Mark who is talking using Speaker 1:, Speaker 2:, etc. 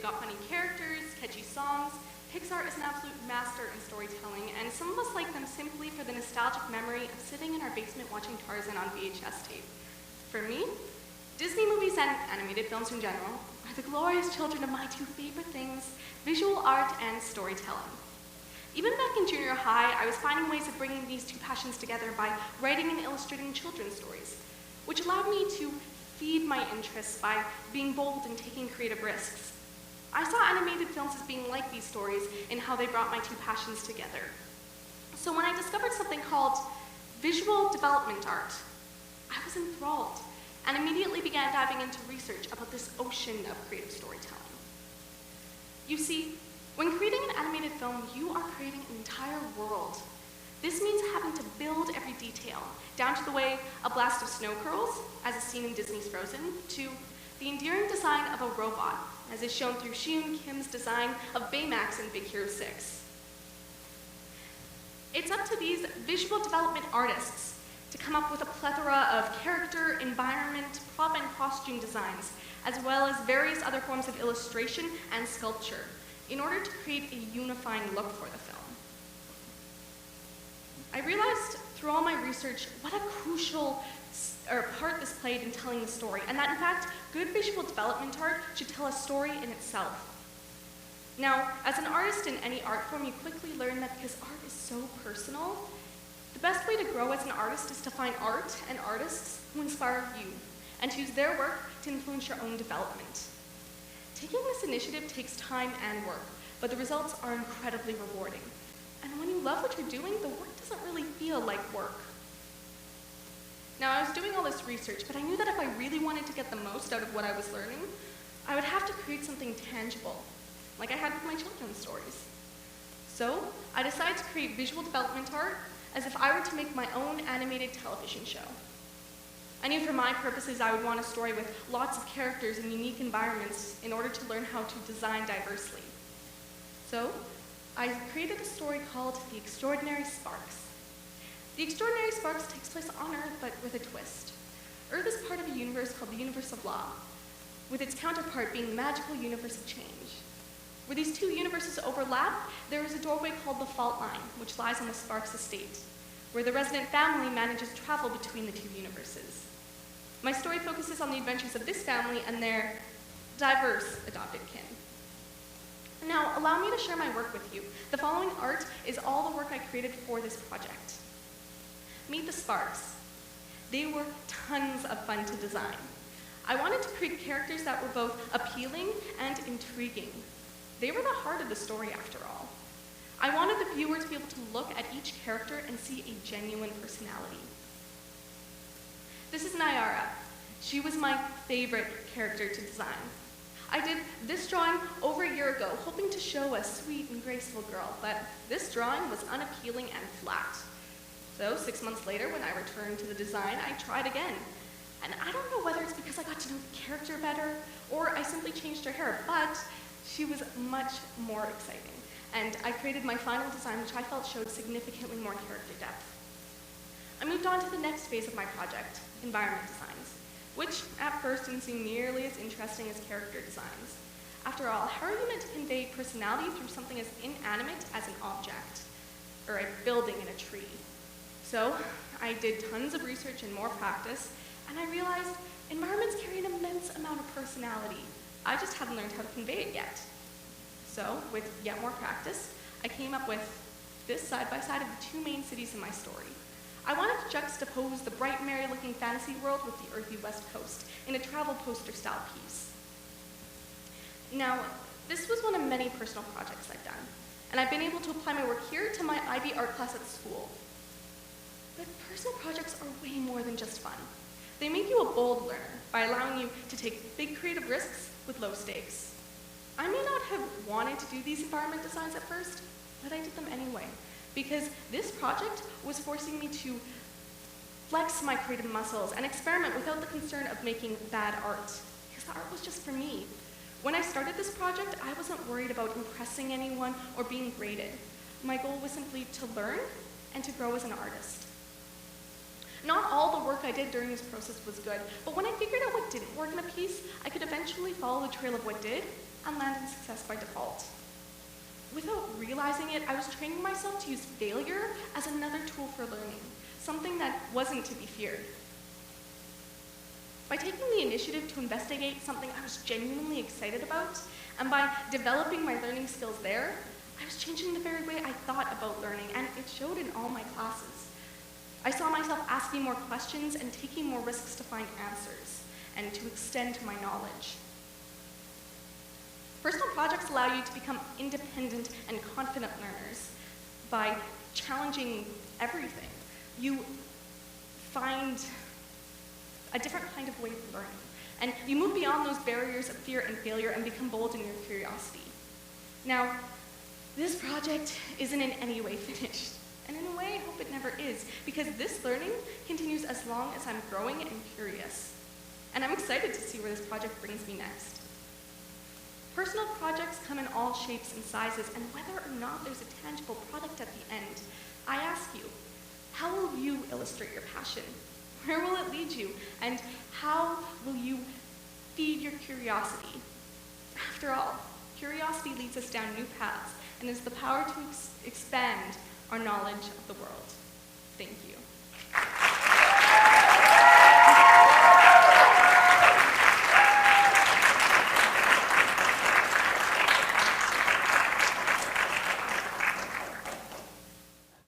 Speaker 1: They've got funny characters, catchy songs. Pixar is an absolute master in storytelling, and some of us like them simply for the nostalgic memory of sitting in our basement watching Tarzan on VHS tape. For me, Disney movies and animated films in general are the glorious children of my two favorite things, visual art and storytelling. Even back in junior high, I was finding ways of bringing these two passions together by writing and illustrating children's stories, which allowed me to feed my interests by being bold and taking creative risks. I saw animated films as being like these stories in how they brought my two passions together. So when I discovered something called visual development art, I was enthralled and immediately began diving into research about this ocean of creative storytelling. You see, when creating an animated film, you are creating an entire world. This means having to build every detail, down to the way a blast of snow curls, as is seen in Disney's Frozen, to the endearing design of a robot, as is shown through Shiyun Kim's design of Baymax in Big Hero 6. It's up to these visual development artists to come up with a plethora of character, environment, prop, and costume designs, as well as various other forms of illustration and sculpture, in order to create a unifying look for the film. I realized through all my research what a crucial part this played in telling the story, and that in fact, good visual development art should tell a story in itself. Now, as an artist in any art form, you quickly learn that because art is so personal, the best way to grow as an artist is to find art and artists who inspire you, and to use their work to influence your own development. Taking this initiative takes time and work, but the results are incredibly rewarding. And when you love what you're doing, the work doesn't really feel like work. Now, I was doing all this research, but I knew that if I really wanted to get the most out of what I was learning, I would have to create something tangible, like I had with my children's stories. So, I decided to create visual development art as if I were to make my own animated television show. I knew for my purposes I would want a story with lots of characters and unique environments in order to learn how to design diversely. So, I created a story called The Extraordinary Sparks. The Extraordinary Sparks takes place on Earth, but with a twist. Earth is part of a universe called the Universe of Law, with its counterpart being the magical universe of change. Where these two universes overlap, there is a doorway called the Fault Line, which lies on the Sparks estate, where the resident family manages travel between the two universes. My story focuses on the adventures of this family and their diverse adopted kin. Now, allow me to share my work with you. The following art is all the work I created for this project. Meet the Sparks. They were tons of fun to design. I wanted to create characters that were both appealing and intriguing. They were the heart of the story, after all. I wanted the viewer to be able to look at each character and see a genuine personality. This is Nyara. She was my favorite character to design. I did this drawing over a year ago, hoping to show a sweet and graceful girl, but this drawing was unappealing and flat. So 6 months later, when I returned to the design, I tried again. And I don't know whether it's because I got to know the character better, or I simply changed her hair, but she was much more exciting. And I created my final design, which I felt showed significantly more character depth. I moved on to the next phase of my project, environment designs, which at first didn't seem nearly as interesting as character designs. After all, how are you meant to convey personality through something as inanimate as an object, or a building in a tree? So I did tons of research and more practice, and I realized environments carry an immense amount of personality. I just hadn't learned how to convey it yet. So, with yet more practice, I came up with this side-by-side of the two main cities in my story. I wanted to juxtapose the bright, merry-looking fantasy world with the earthy West Coast in a travel poster-style piece. Now, this was one of many personal projects I've done, and I've been able to apply my work here to my IB art class at school. But personal projects are way more than just fun. They make you a bold learner by allowing you to take big creative risks with low stakes. I may not have wanted to do these environment designs at first, but I did them anyway, because this project was forcing me to flex my creative muscles and experiment without the concern of making bad art, because the art was just for me. When I started this project, I wasn't worried about impressing anyone or being graded. My goal was simply to learn and to grow as an artist. Not all the work I did during this process was good, but when I figured out what didn't work in a piece, I could eventually follow the trail of what did and land in success by default. Without realizing it, I was training myself to use failure as another tool for learning, something that wasn't to be feared. By taking the initiative to investigate something I was genuinely excited about, and by developing my learning skills there, I was changing the very way I thought about learning, and it showed in all my classes. I saw myself asking more questions and taking more risks to find answers, and to extend my knowledge. Personal projects allow you to become independent and confident learners by challenging everything. You find a different kind of way of learning, and you move beyond those barriers of fear and failure and become bold in your curiosity. Now, this project isn't in any way finished, and in a way, I hope it never is, because this learning continues as long as I'm growing and curious. And I'm excited to see where this project brings me next. Personal projects come in all shapes and sizes, and whether or not there's a tangible product at the end, I ask you, how will you illustrate your passion? Where will it lead you? And how will you feed your curiosity? After all, curiosity leads us down new paths and is the power to expand our knowledge of the world. Thank you.